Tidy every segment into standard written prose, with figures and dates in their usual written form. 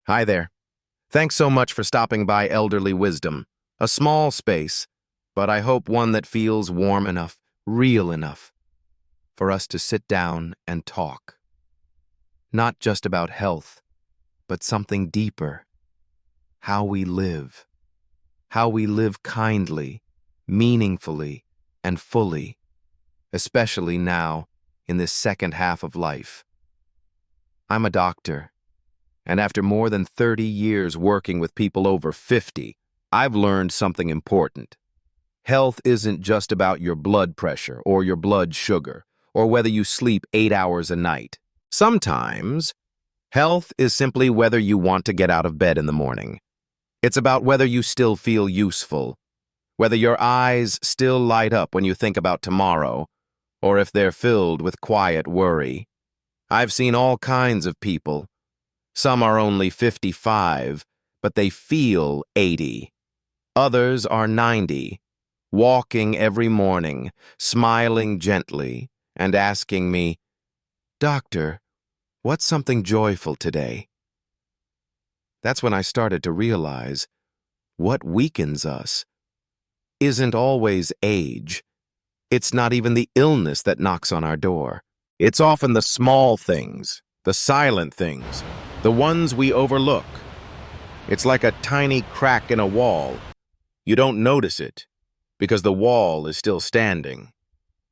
Hi there. Thanks so much for stopping by Elderly Wisdom. A small space, but I hope one that feels warm enough, real enough, for us to sit down and talk. Not just about health, but something deeper. How we live. How we live kindly, meaningfully, and fully, especially now in this second half of life. I'm a doctor. And after more than 30 years working with people over 50, I've learned something important. Health isn't just about your blood pressure or your blood sugar, or whether you sleep 8 hours a night. Sometimes, health is simply whether you want to get out of bed in the morning. It's about whether you still feel useful, whether your eyes still light up when you think about tomorrow, or if they're filled with quiet worry. I've seen all kinds of people. Some are only 55, but they feel 80. Others are 90, walking every morning, smiling gently, and asking me, "Doctor, what's something joyful today?" That's when I started to realize what weakens us isn't always age. It's not even the illness that knocks on our door. It's often the small things, the silent things, the ones we overlook. It's like a tiny crack in a wall. You don't notice it because the wall is still standing.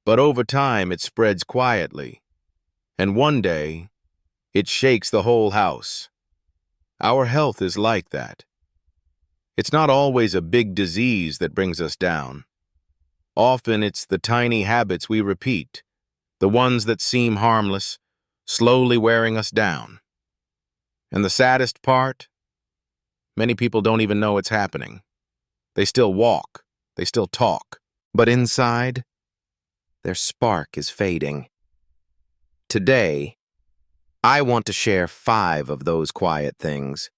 But over time, it spreads quietly. And one day, it shakes the whole house. Our health is like that. It's not always a big disease that brings us down. Often it's the tiny habits we repeat, the ones that seem harmless, slowly wearing us down. And the saddest part? Many people don't even know it's happening. They still walk, they still talk, but inside, their spark is fading. Today, I want to share 5 of those quiet things.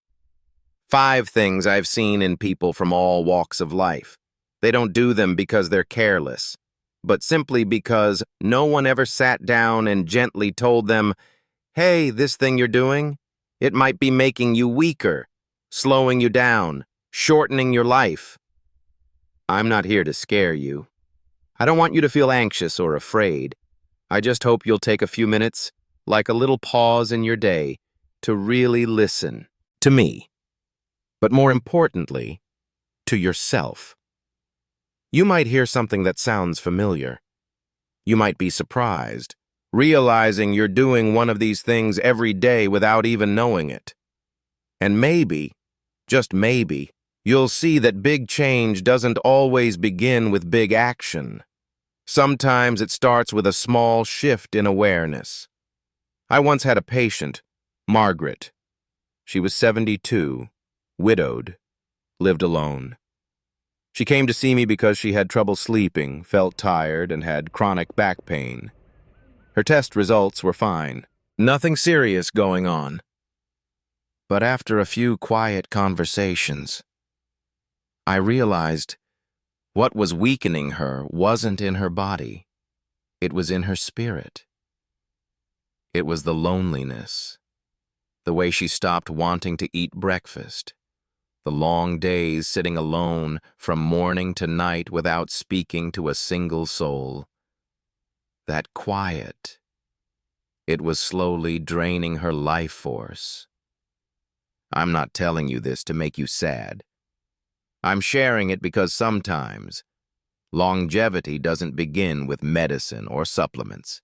5 things I've seen in people from all walks of life. They don't do them because they're careless, but simply because no one ever sat down and gently told them, "Hey, this thing you're doing, it might be making you weaker, slowing you down, shortening your life." I'm not here to scare you. I don't want you to feel anxious or afraid. I just hope you'll take a few minutes, like a little pause in your day, to really listen to me, but more importantly, to yourself. You might hear something that sounds familiar. You might be surprised, realizing you're doing one of these things every day without even knowing it. And maybe, just maybe, you'll see that big change doesn't always begin with big action. Sometimes it starts with a small shift in awareness. I once had a patient, Margaret. She was 72, widowed, lived alone. She came to see me because she had trouble sleeping, felt tired, and had chronic back pain. Her test results were fine. Nothing serious going on. But after a few quiet conversations, I realized what was weakening her wasn't in her body. It was in her spirit. It was the loneliness, the way she stopped wanting to eat breakfast, the long days sitting alone from morning to night without speaking to a single soul. That quiet, it was slowly draining her life force. I'm not telling you this to make you sad. I'm sharing it because sometimes longevity doesn't begin with medicine or supplements.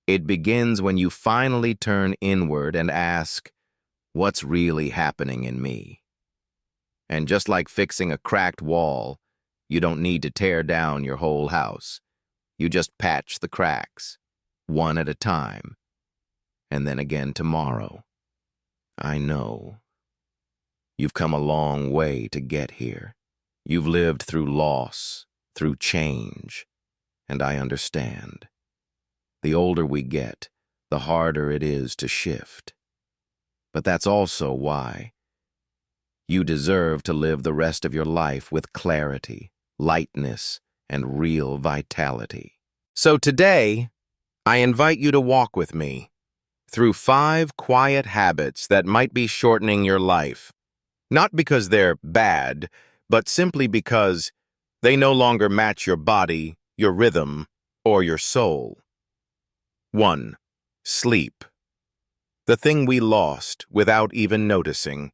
It begins when you finally turn inward and ask, what's really happening in me? And just like fixing a cracked wall, you don't need to tear down your whole house. You just patch the cracks, one at a time, and then again tomorrow. I know. You've come a long way to get here. You've lived through loss, through change, and I understand. The older we get, the harder it is to shift. But that's also why you deserve to live the rest of your life with clarity, lightness, and real vitality. So today, I invite you to walk with me through 5 quiet habits that might be shortening your life. Not because they're bad, but simply because they no longer match your body, your rhythm, or your soul. 1. Sleep. The thing we lost without even noticing.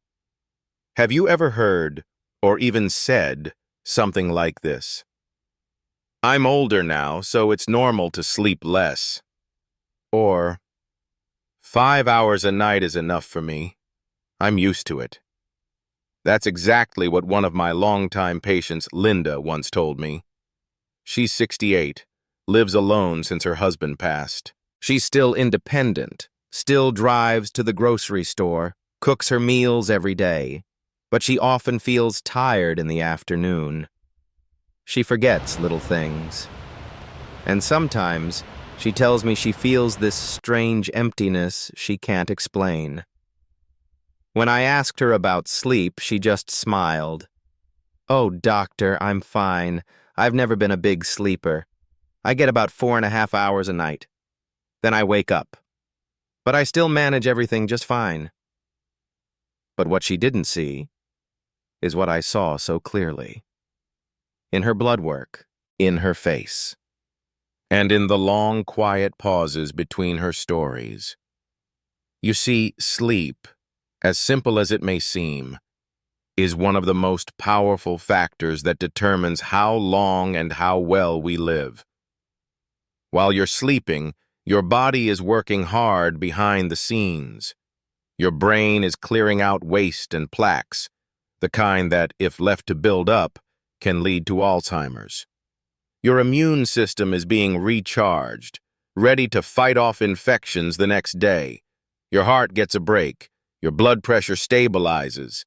Have you ever heard, or even said, something like this? I'm older now, so it's normal to sleep less. Or, 5 hours a night is enough for me. I'm used to it. That's exactly what one of my longtime patients, Linda, once told me. She's 68, lives alone since her husband passed. She's still independent, still drives to the grocery store, cooks her meals every day, but she often feels tired in the afternoon. She forgets little things. And sometimes she tells me she feels this strange emptiness she can't explain. When I asked her about sleep, she just smiled. Oh, doctor, I'm fine. I've never been a big sleeper. I get about 4.5 hours a night. Then I wake up. But I still manage everything just fine. But what she didn't see is what I saw so clearly. In her blood work, in her face, and in the long, quiet pauses between her stories. You see, sleep, as simple as it may seem, is one of the most powerful factors that determines how long and how well we live. While you're sleeping, your body is working hard behind the scenes. Your brain is clearing out waste and plaques, the kind that, if left to build up, can lead to Alzheimer's. Your immune system is being recharged, ready to fight off infections the next day. Your heart gets a break. Your blood pressure stabilizes.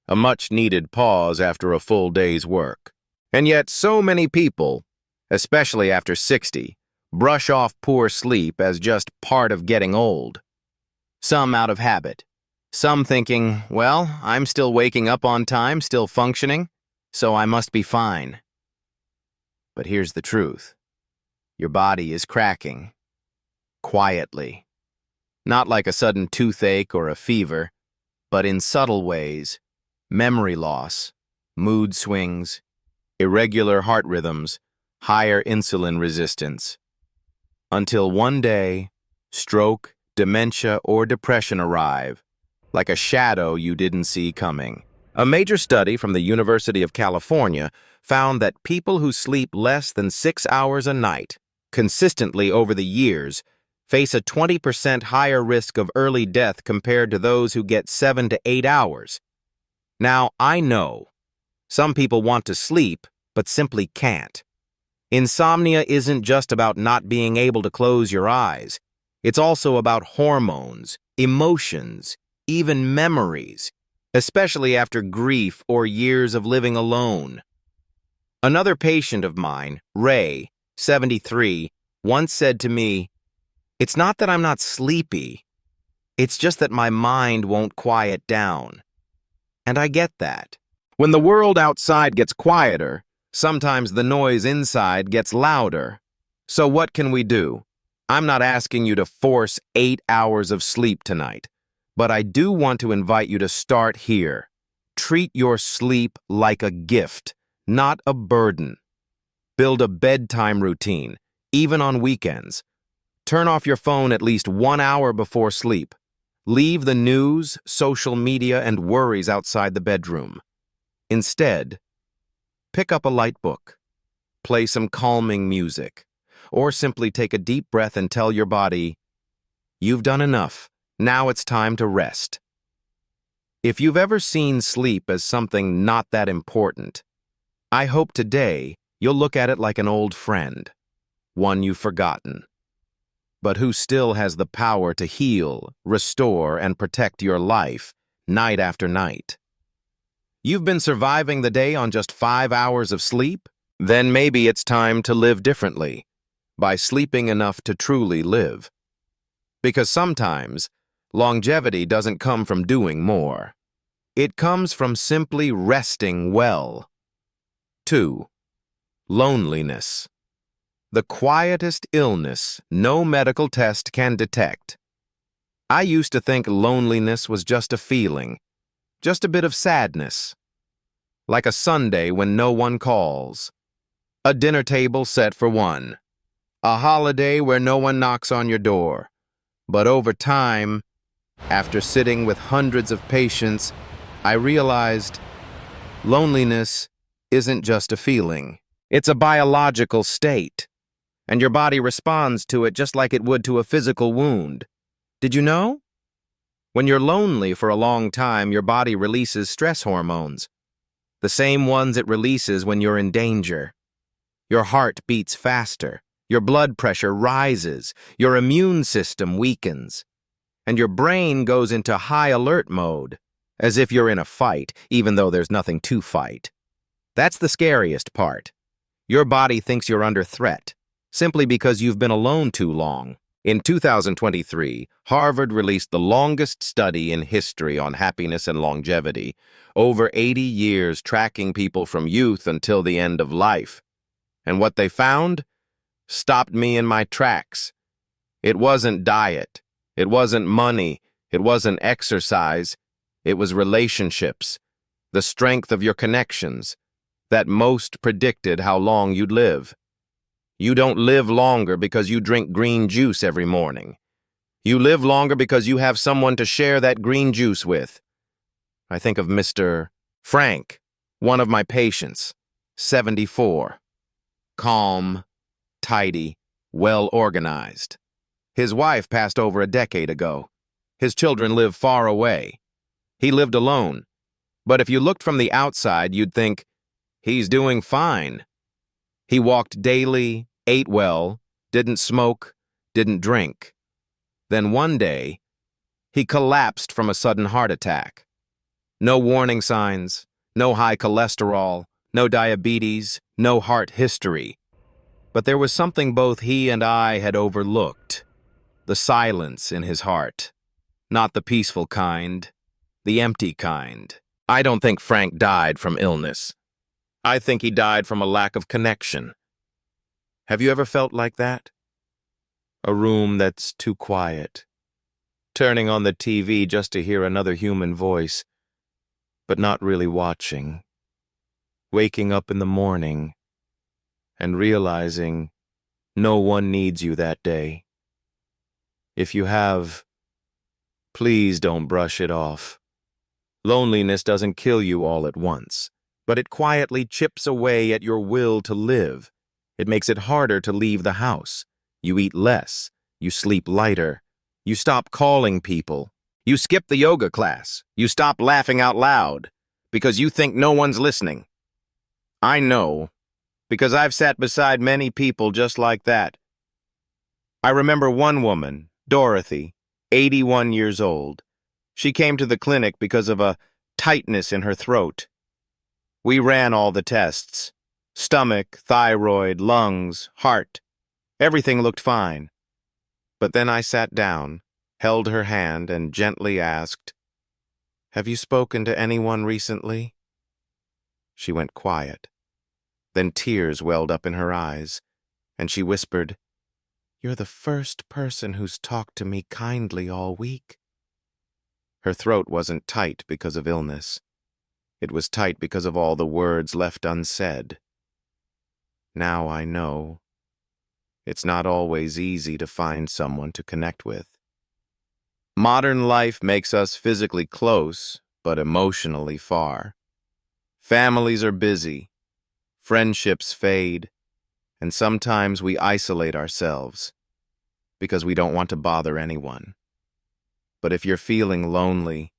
A much-needed pause after a full day's work. And yet so many people, especially after 60, brush off poor sleep as just part of getting old. Some out of habit. Some thinking, well, I'm still waking up on time, still functioning, so I must be fine. But here's the truth. Your body is cracking. Quietly. Not like a sudden toothache or a fever, but in subtle ways. Memory loss, mood swings, irregular heart rhythms, higher insulin resistance. Until one day, stroke, dementia, or depression arrive, like a shadow you didn't see coming. A major study from the University of California found that people who sleep less than 6 hours a night, consistently over the years, face a 20% higher risk of early death compared to those who get 7 to 8 hours. Now, I know some people want to sleep, but simply can't. Insomnia isn't just about not being able to close your eyes. It's also about hormones, emotions, even memories, especially after grief or years of living alone. Another patient of mine, Ray, 73, once said to me, "It's not that I'm not sleepy. It's just that my mind won't quiet down." And I get that. When the world outside gets quieter, sometimes the noise inside gets louder. So what can we do? I'm not asking you to force 8 hours of sleep tonight, but I do want to invite you to start here. Treat your sleep like a gift, not a burden. Build a bedtime routine, even on weekends. Turn off your phone at least 1 hour before sleep. Leave the news, social media, and worries outside the bedroom. Instead, pick up a light book, play some calming music, or simply take a deep breath and tell your body, "You've done enough. Now it's time to rest." If you've ever seen sleep as something not that important, I hope today you'll look at it like an old friend, one you've forgotten, but who still has the power to heal, restore, and protect your life night after night. You've been surviving the day on just 5 hours of sleep? Then maybe it's time to live differently, by sleeping enough to truly live. Because sometimes, longevity doesn't come from doing more. It comes from simply resting well. 2. Loneliness. The quietest illness no medical test can detect. I used to think loneliness was just a feeling, just a bit of sadness, like a Sunday when no one calls, a dinner table set for one, a holiday where no one knocks on your door. But over time, after sitting with hundreds of patients, I realized loneliness isn't just a feeling. It's a biological state, and your body responds to it just like it would to a physical wound. Did you know? When you're lonely for a long time, your body releases stress hormones, the same ones it releases when you're in danger. Your heart beats faster, your blood pressure rises, your immune system weakens, and your brain goes into high alert mode, as if you're in a fight, even though there's nothing to fight. That's the scariest part. Your body thinks you're under threat, simply because you've been alone too long. In 2023, Harvard released the longest study in history on happiness and longevity, over 80 years tracking people from youth until the end of life. And what they found stopped me in my tracks. It wasn't diet, it wasn't money, it wasn't exercise, it was relationships, the strength of your connections, that most predicted how long you'd live. You don't live longer because you drink green juice every morning. You live longer because you have someone to share that green juice with. I think of Mr. Frank, one of my patients, 74. Calm, tidy, well-organized. His wife passed over a decade ago. His children live far away. He lived alone. But if you looked from the outside, you'd think, he's doing fine. He walked daily, ate well, didn't smoke, didn't drink. Then one day, he collapsed from a sudden heart attack. No warning signs, no high cholesterol, no diabetes, no heart history. But there was something both he and I had overlooked. The silence in his heart. Not the peaceful kind, the empty kind. I don't think Frank died from illness. I think he died from a lack of connection. Have you ever felt like that? A room that's too quiet. Turning on the TV just to hear another human voice, but not really watching. Waking up in the morning and realizing no one needs you that day. If you have, please don't brush it off. Loneliness doesn't kill you all at once, but it quietly chips away at your will to live. It makes it harder to leave the house. You eat less. You sleep lighter. You stop calling people. You skip the yoga class. You stop laughing out loud because you think no one's listening. I know, because I've sat beside many people just like that. I remember one woman, Dorothy, 81 years old. She came to the clinic because of a tightness in her throat. We ran all the tests. Stomach, thyroid, lungs, heart. Everything looked fine. But then I sat down, held her hand, and gently asked, "Have you spoken to anyone recently?" She went quiet. Then tears welled up in her eyes, and she whispered, "You're the first person who's talked to me kindly all week." Her throat wasn't tight because of illness. It was tight because of all the words left unsaid. Now I know. It's not always easy to find someone to connect with. Modern life makes us physically close, but emotionally far. Families are busy. Friendships fade. And sometimes we isolate ourselves because we don't want to bother anyone. But if you're feeling lonely,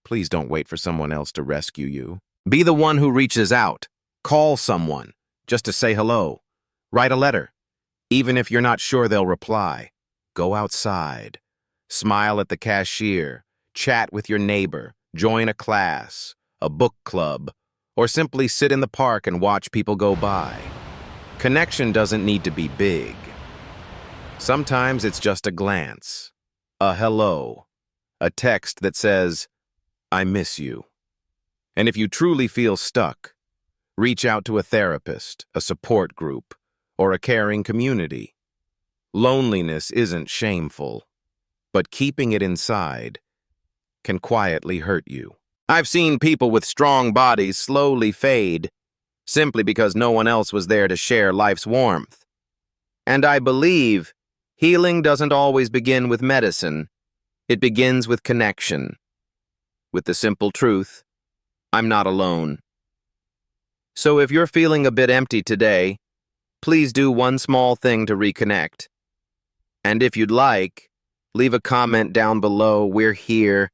please don't wait for someone else to rescue you. Be the one who reaches out. Call someone just to say hello. Write a letter. Even if you're not sure they'll reply. Go outside. Smile at the cashier. Chat with your neighbor. Join a class, a book club, or simply sit in the park and watch people go by. Connection doesn't need to be big. Sometimes it's just a glance, a hello, a text that says, "I miss you." And if you truly feel stuck, reach out to a therapist, a support group, or a caring community. Loneliness isn't shameful. but keeping it inside can quietly hurt you. I've seen people with strong bodies slowly fade simply because no one else was there to share life's warmth. And I believe healing doesn't always begin with medicine. It begins with connection, with the simple truth, I'm not alone. So if you're feeling a bit empty today, please do one small thing to reconnect. And if you'd like, leave a comment down below. We're here,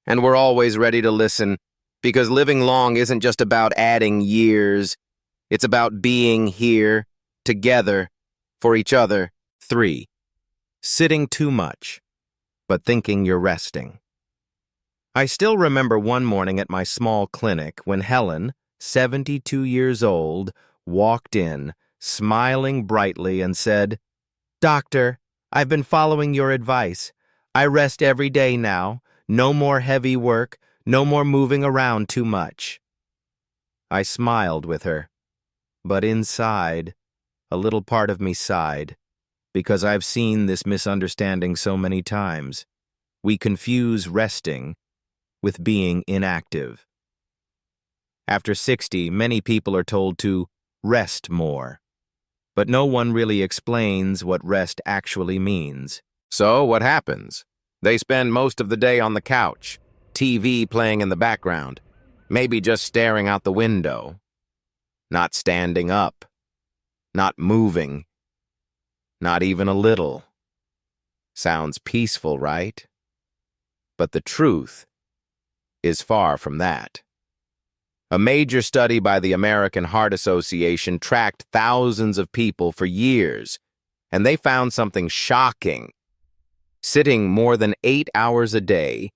and we're always ready to listen, because living long isn't just about adding years. It's about being here, together, for each other. 3. Sitting too much, but thinking you're resting. I still remember one morning at my small clinic when Helen, 72 years old, walked in, smiling brightly and said, "Doctor, I've been following your advice. I rest every day now. No more heavy work, no more moving around too much." I smiled with her, but inside, a little part of me sighed, because I've seen this misunderstanding so many times. We confuse resting with being inactive. After 60, many people are told to rest more, but no one really explains what rest actually means. So what happens? They spend most of the day on the couch, TV playing in the background, maybe just staring out the window, not standing up, not moving, not even a little. Sounds peaceful, right? But the truth is far from that. A major study by the American Heart Association tracked thousands of people for years, and they found something shocking. Sitting more than 8 hours a day,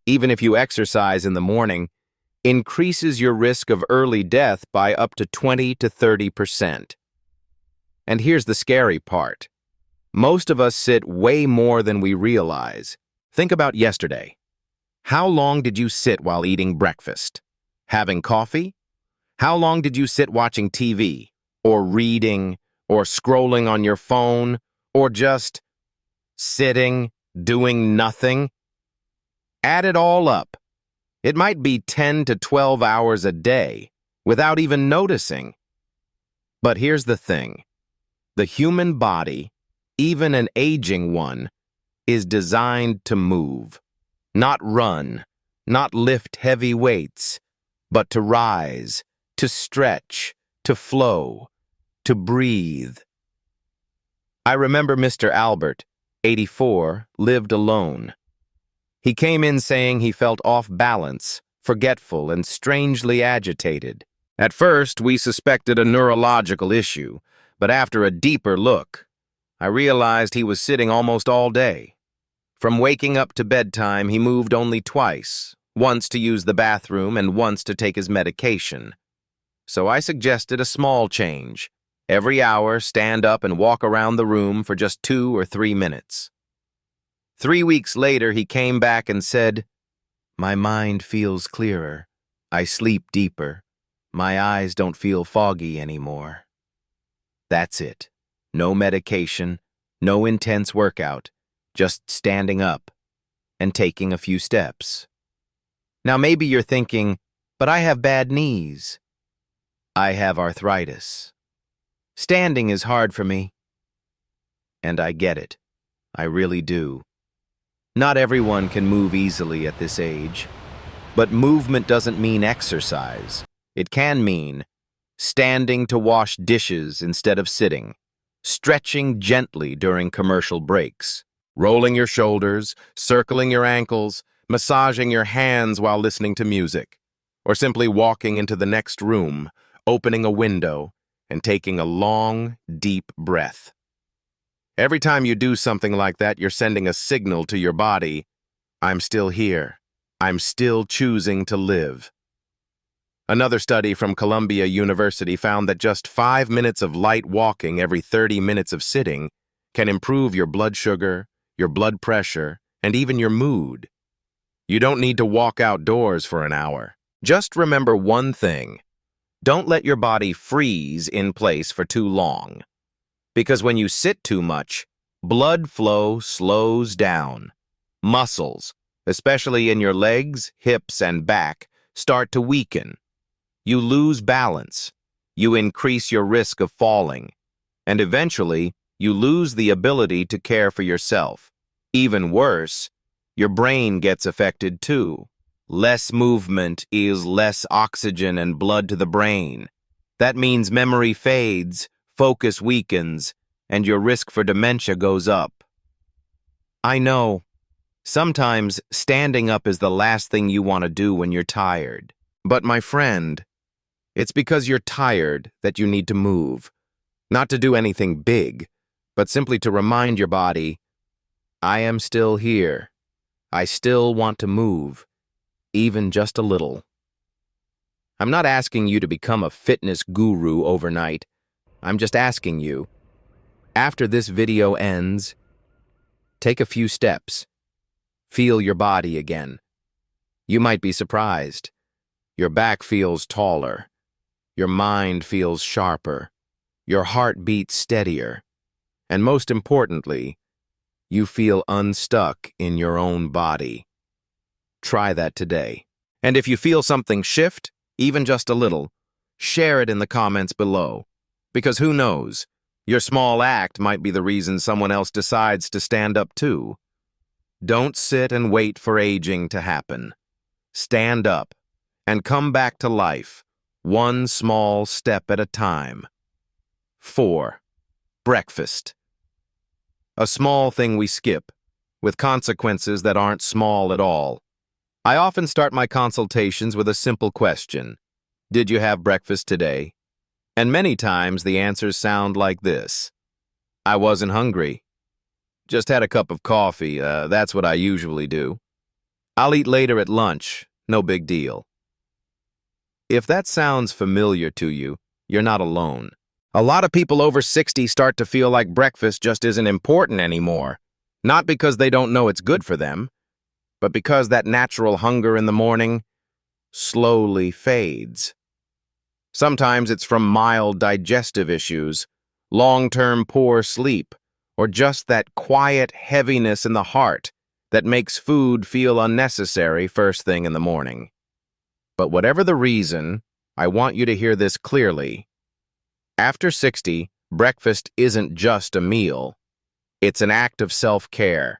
even if you exercise in the morning, increases your risk of early death by up to 20 to 30%. And here's the scary part. Most of us sit way more than we realize. Think about yesterday. How long did you sit while eating breakfast? Having coffee? How long did you sit watching TV, or reading, or scrolling on your phone, or just sitting, doing nothing? Add it all up. It might be 10 to 12 hours a day, without even noticing. But here's the thing. The human body, even an aging one, is designed to move. Not run, not lift heavy weights, but to rise, to stretch, to flow, to breathe. I remember Mr. Albert, 84, lived alone. He came in saying he felt off balance, forgetful, and strangely agitated. At first, we suspected a neurological issue, but after a deeper look, I realized he was sitting almost all day. From waking up to bedtime, he moved only twice, once to use the bathroom and once to take his medication. So I suggested a small change. Every hour, stand up and walk around the room for just 2 or 3 minutes. 3 weeks later, he came back and said, "My mind feels clearer. I sleep deeper. My eyes don't feel foggy anymore." That's it. No medication, no intense workout, just standing up and taking a few steps. Now maybe you're thinking, but I have bad knees. I have arthritis. Standing is hard for me. And I get it. I really do. Not everyone can move easily at this age. But movement doesn't mean exercise. It can mean standing to wash dishes instead of sitting, stretching gently during commercial breaks, rolling your shoulders, circling your ankles, massaging your hands while listening to music, or simply walking into the next room, opening a window, and taking a long, deep breath. Every time you do something like that, you're sending a signal to your body, I'm still here. I'm still choosing to live. Another study from Columbia University found that just 5 minutes of light walking every 30 minutes of sitting can improve your blood sugar, your blood pressure, and even your mood. You don't need to walk outdoors for an hour. Just remember one thing. Don't let your body freeze in place for too long. Because when you sit too much, blood flow slows down. Muscles, especially in your legs, hips, and back, start to weaken. You lose balance. You increase your risk of falling. And eventually, you lose the ability to care for yourself. Even worse, your brain gets affected too. Less movement is less oxygen and blood to the brain. That means memory fades, focus weakens, and your risk for dementia goes up. I know, sometimes standing up is the last thing you want to do when you're tired. But my friend, it's because you're tired that you need to move. Not to do anything big, but simply to remind your body, I am still here. I still want to move, even just a little. I'm not asking you to become a fitness guru overnight. I'm just asking you, after this video ends, take a few steps. Feel your body again. You might be surprised. Your back feels taller. Your mind feels sharper. Your heart beats steadier. And most importantly, you feel unstuck in your own body. Try that today. And if you feel something shift, even just a little, share it in the comments below. Because who knows, your small act might be the reason someone else decides to stand up too. Don't sit and wait for aging to happen. Stand up and come back to life, one small step at a time. 4. Breakfast. A small thing we skip, with consequences that aren't small at all. I often start my consultations with a simple question. Did you have breakfast today? And many times the answers sound like this. I wasn't hungry. Just had a cup of coffee, that's what I usually do. I'll eat later at lunch, no big deal. If that sounds familiar to you, you're not alone. A lot of people over 60 start to feel like breakfast just isn't important anymore. Not because they don't know it's good for them, but because that natural hunger in the morning slowly fades. Sometimes it's from mild digestive issues, long-term poor sleep, or just that quiet heaviness in the heart that makes food feel unnecessary first thing in the morning. But whatever the reason, I want you to hear this clearly. After 60, breakfast isn't just a meal. It's an act of self-care.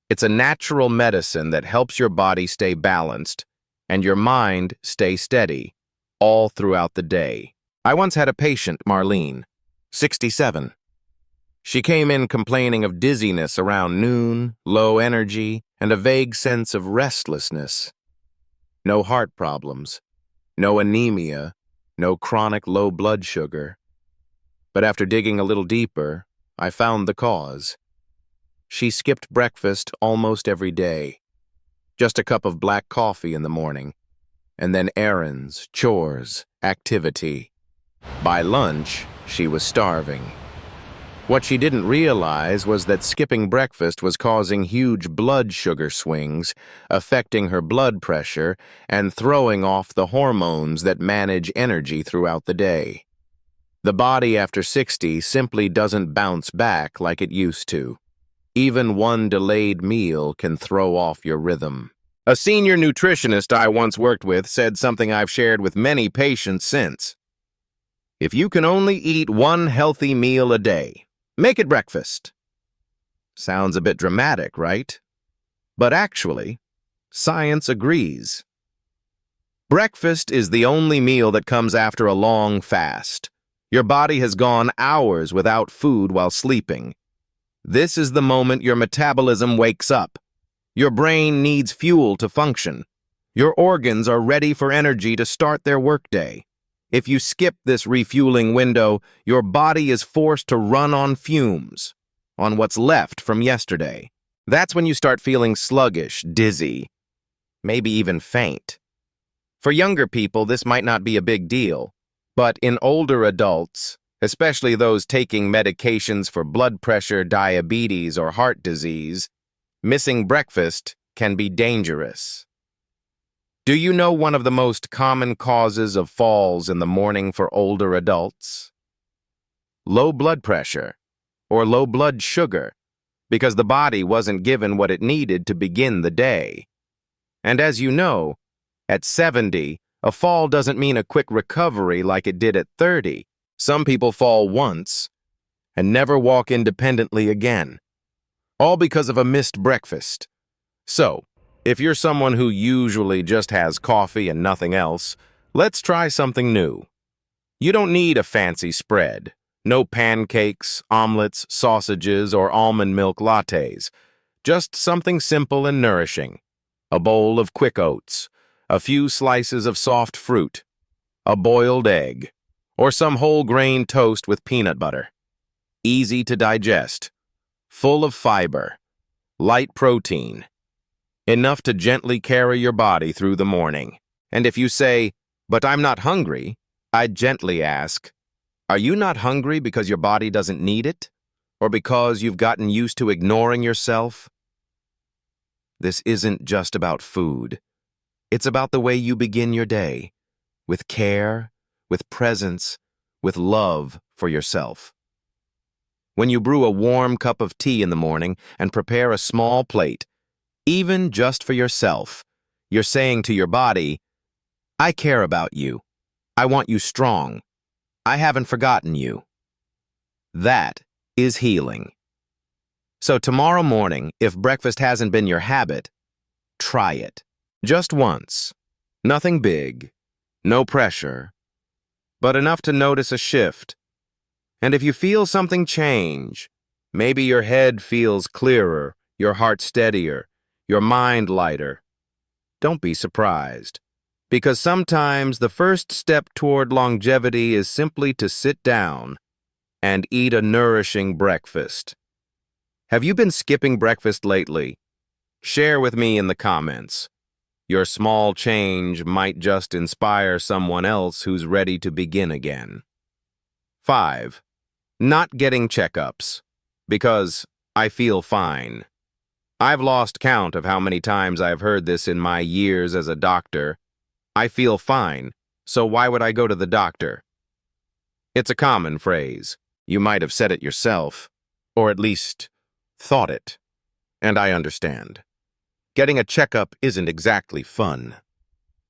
It's a natural medicine that helps your body stay balanced and your mind stay steady all throughout the day. I once had a patient, Marlene, 67. She came in complaining of dizziness around noon, low energy, and a vague sense of restlessness. No heart problems, no anemia, no chronic low blood sugar. But after digging a little deeper, I found the cause. She skipped breakfast almost every day. Just a cup of black coffee in the morning, and then errands, chores, activity. By lunch, she was starving. What she didn't realize was that skipping breakfast was causing huge blood sugar swings, affecting her blood pressure, and throwing off the hormones that manage energy throughout the day. The body after 60 simply doesn't bounce back like it used to. Even one delayed meal can throw off your rhythm. A senior nutritionist I once worked with said something I've shared with many patients since. If you can only eat one healthy meal a day, make it breakfast. Sounds a bit dramatic, right? But actually, science agrees. Breakfast is the only meal that comes after a long fast. Your body has gone hours without food while sleeping. This is the moment your metabolism wakes up. Your brain needs fuel to function. Your organs are ready for energy to start their workday. If you skip this refueling window, your body is forced to run on fumes, on what's left from yesterday. That's when you start feeling sluggish, dizzy, maybe even faint. For younger people, this might not be a big deal, but in older adults, especially those taking medications for blood pressure, diabetes, or heart disease, missing breakfast can be dangerous. Do you know one of the most common causes of falls in the morning for older adults? Low blood pressure or low blood sugar. because the body wasn't given what it needed to begin the day. And as you know, at 70, a fall doesn't mean a quick recovery like it did at 30. Some people fall once and never walk independently again, all because of a missed breakfast. So, if you're someone who usually just has coffee and nothing else, let's try something new. You don't need a fancy spread. No pancakes, omelets, sausages, or almond milk lattes. Just something simple and nourishing. A bowl of quick oats, a few slices of soft fruit, a boiled egg, or some whole grain toast with peanut butter. Easy to digest, full of fiber, light protein, enough to gently carry your body through the morning. And if you say, "But I'm not hungry," I'd gently ask, are you not hungry because your body doesn't need it? Or because you've gotten used to ignoring yourself? This isn't just about food. It's about the way you begin your day, with care, with presence, with love for yourself. When you brew a warm cup of tea in the morning and prepare a small plate, even just for yourself, you're saying to your body, I care about you. I want you strong. I haven't forgotten you. That is healing. So tomorrow morning, if breakfast hasn't been your habit, try it. Just once. Nothing big, no pressure, but enough to notice a shift. And if you feel something change, maybe your head feels clearer, your heart steadier, your mind lighter, don't be surprised. Because sometimes the first step toward longevity is simply to sit down and eat a nourishing breakfast. Have you been skipping breakfast lately? Share with me in the comments. Your small change might just inspire someone else who's ready to begin again. 5. Not getting checkups. Because I feel fine. I've lost count of how many times I've heard this in my years as a doctor. I feel fine, so why would I go to the doctor? It's a common phrase. You might have said it yourself, or at least thought it. And I understand. Getting a checkup isn't exactly fun.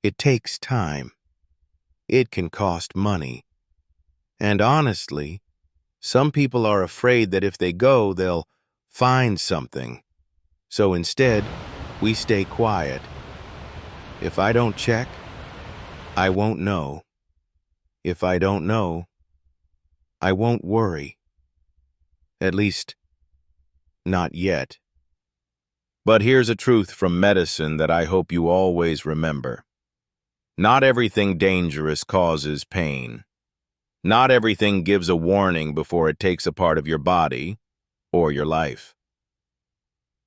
It takes time. It can cost money. And honestly, some people are afraid that if they go, they'll find something. So instead, we stay quiet. If I don't check, I won't know. If I don't know, I won't worry. At least, not yet. But here's a truth from medicine that I hope you always remember. Not everything dangerous causes pain. Not everything gives a warning before it takes a part of your body or your life.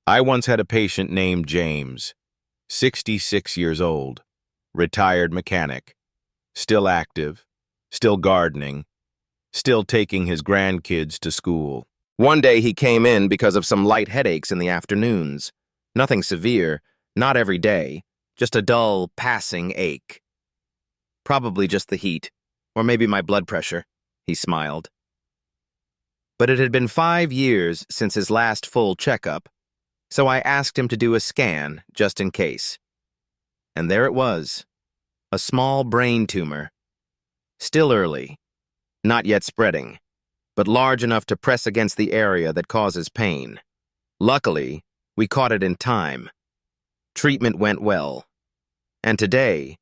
I once had a patient named James, 66 years old. Retired mechanic, still active, still gardening, still taking his grandkids to school. One day he came in because of some light headaches in the afternoons. Nothing severe, not every day, just a dull, passing ache. Probably just the heat, or maybe my blood pressure, he smiled. But it had been 5 years since his last full checkup, so I asked him to do a scan just in case. And there it was, a small brain tumor. Still early, not yet spreading, but large enough to press against the area that causes pain. Luckily, we caught it in time. Treatment went well. And today,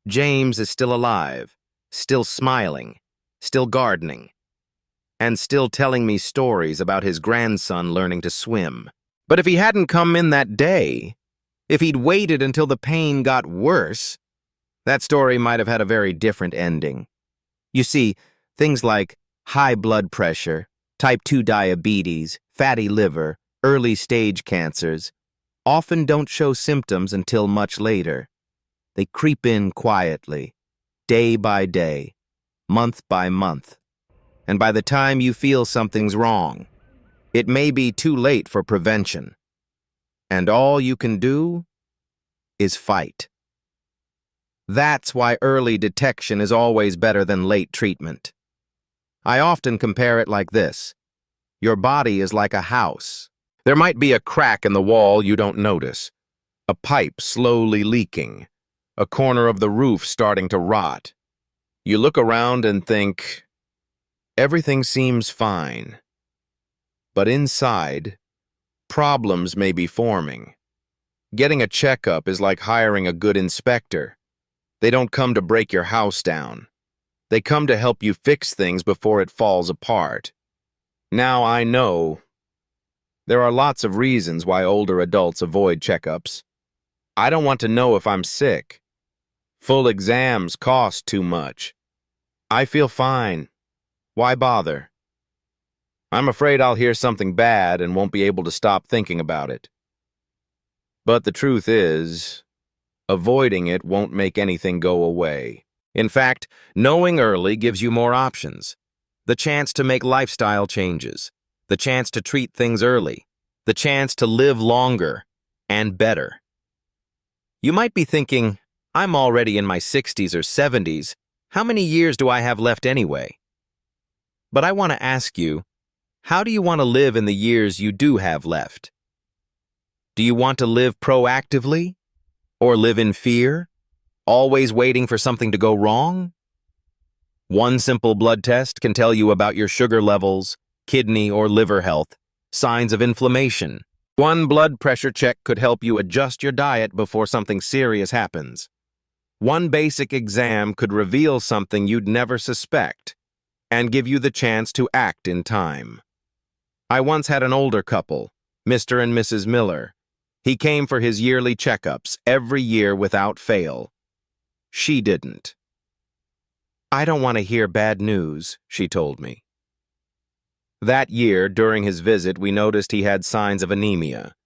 James is still alive, still smiling, still gardening, and still telling me stories about his grandson learning to swim. But if he hadn't come in that day, if he'd waited until the pain got worse, that story might have had a very different ending. You see, things like high blood pressure, type 2 diabetes, fatty liver, early-stage cancers often don't show symptoms until much later. They creep in quietly, day by day, month by month. And by the time you feel something's wrong, it may be too late for prevention. And all you can do is fight. That's why early detection is always better than late treatment. I often compare it like this. Your body is like a house. There might be a crack in the wall you don't notice, a pipe slowly leaking, a corner of the roof starting to rot. You look around and think, everything seems fine. But inside, problems may be forming. Getting a checkup is like hiring a good inspector. They don't come to break your house down. They come to help you fix things before it falls apart. Now I know there are lots of reasons why older adults avoid checkups. I don't want to know if I'm sick. Full exams cost too much. I feel fine. Why bother? I'm afraid I'll hear something bad and won't be able to stop thinking about it. But the truth is, avoiding it won't make anything go away. In fact, knowing early gives you more options. The chance to make lifestyle changes. The chance to treat things early. The chance to live longer and better. You might be thinking, I'm already in my 60s or 70s. How many years do I have left anyway? But I want to ask you, how do you want to live in the years you do have left? Do you want to live proactively? Or live in fear? Always waiting for something to go wrong? One simple blood test can tell you about your sugar levels, kidney or liver health, signs of inflammation. One blood pressure check could help you adjust your diet before something serious happens. One basic exam could reveal something you'd never suspect and give you the chance to act in time. I once had an older couple, Mr. and Mrs. Miller. He came for his yearly checkups every year without fail. She didn't. I don't want to hear bad news, she told me. That year, during his visit, we noticed he had signs of anemia.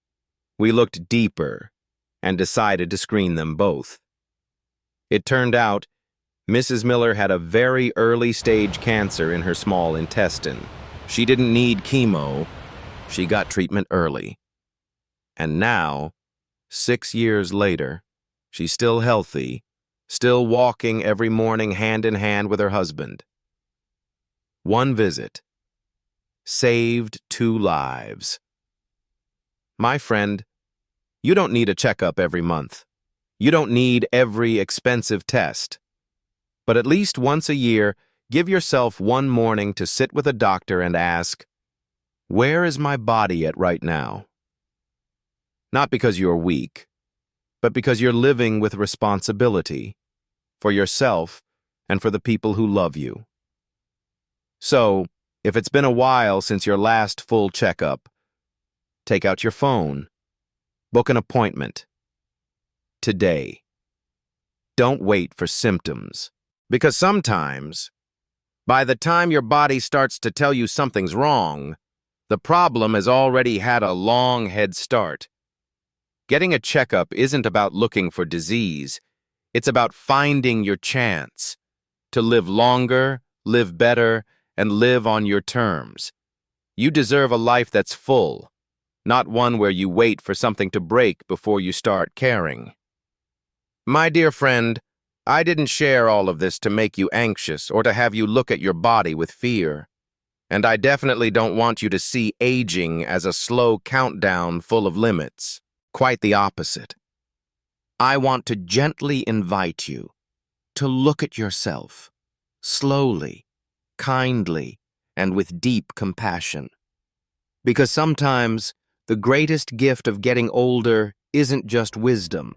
We looked deeper and decided to screen them both. It turned out Mrs. Miller had a very early-stage cancer in her small intestine. She didn't need chemo. She got treatment early. And now, 6 years later, she's still healthy, still walking every morning hand in hand with her husband. One visit saved 2 lives. My friend, you don't need a checkup every month. You don't need every expensive test. But at least once a year, give yourself one morning to sit with a doctor and ask, where is my body at right now? Not because you're weak, but because you're living with responsibility for yourself and for the people who love you. So, if it's been a while since your last full checkup, take out your phone, book an appointment. Today. Don't wait for symptoms, because sometimes, by the time your body starts to tell you something's wrong, the problem has already had a long head start. Getting a checkup isn't about looking for disease. It's about finding your chance to live longer, live better, and live on your terms. You deserve a life that's full, not one where you wait for something to break before you start caring. My dear friend, I didn't share all of this to make you anxious or to have you look at your body with fear. And I definitely don't want you to see aging as a slow countdown full of limits. Quite the opposite. I want to gently invite you to look at yourself, slowly, kindly, and with deep compassion. Because sometimes the greatest gift of getting older isn't just wisdom,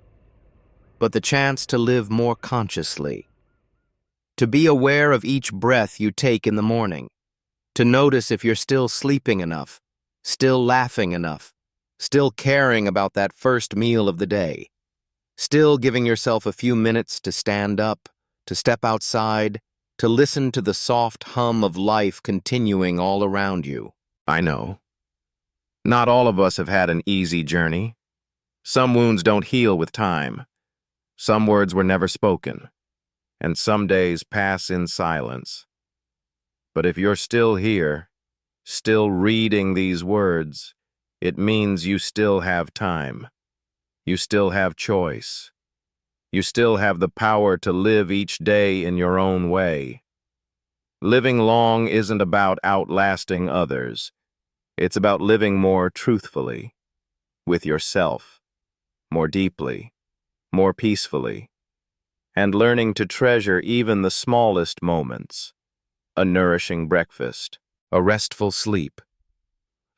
but the chance to live more consciously. To be aware of each breath you take in the morning. To notice if you're still sleeping enough, still laughing enough, still caring about that first meal of the day. Still giving yourself a few minutes to stand up, to step outside, to listen to the soft hum of life continuing all around you. I know. Not all of us have had an easy journey. Some wounds don't heal with time. Some words were never spoken, and some days pass in silence. But if you're still here, still reading these words, it means you still have time. You still have choice. You still have the power to live each day in your own way. Living long isn't about outlasting others. It's about living more truthfully, with yourself, more deeply, more peacefully, and learning to treasure even the smallest moments. A nourishing breakfast, a restful sleep,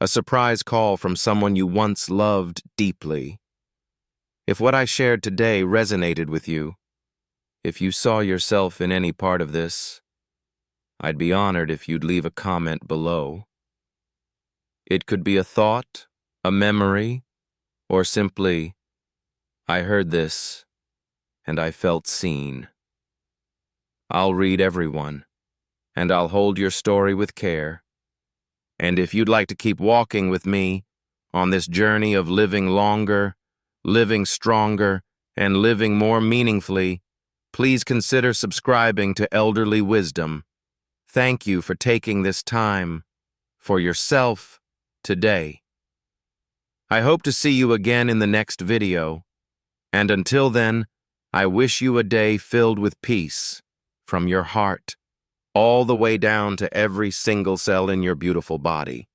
a surprise call from someone you once loved deeply. If what I shared today resonated with you, if you saw yourself in any part of this, I'd be honored if you'd leave a comment below. It could be a thought, a memory, or simply, I heard this and I felt seen. I'll read everyone, and I'll hold your story with care. And if you'd like to keep walking with me on this journey of living longer, living stronger, and living more meaningfully, please consider subscribing to Elderly Wisdom. Thank you for taking this time for yourself today. I hope to see you again in the next video, and until then, I wish you a day filled with peace from your heart all the way down to every single cell in your beautiful body.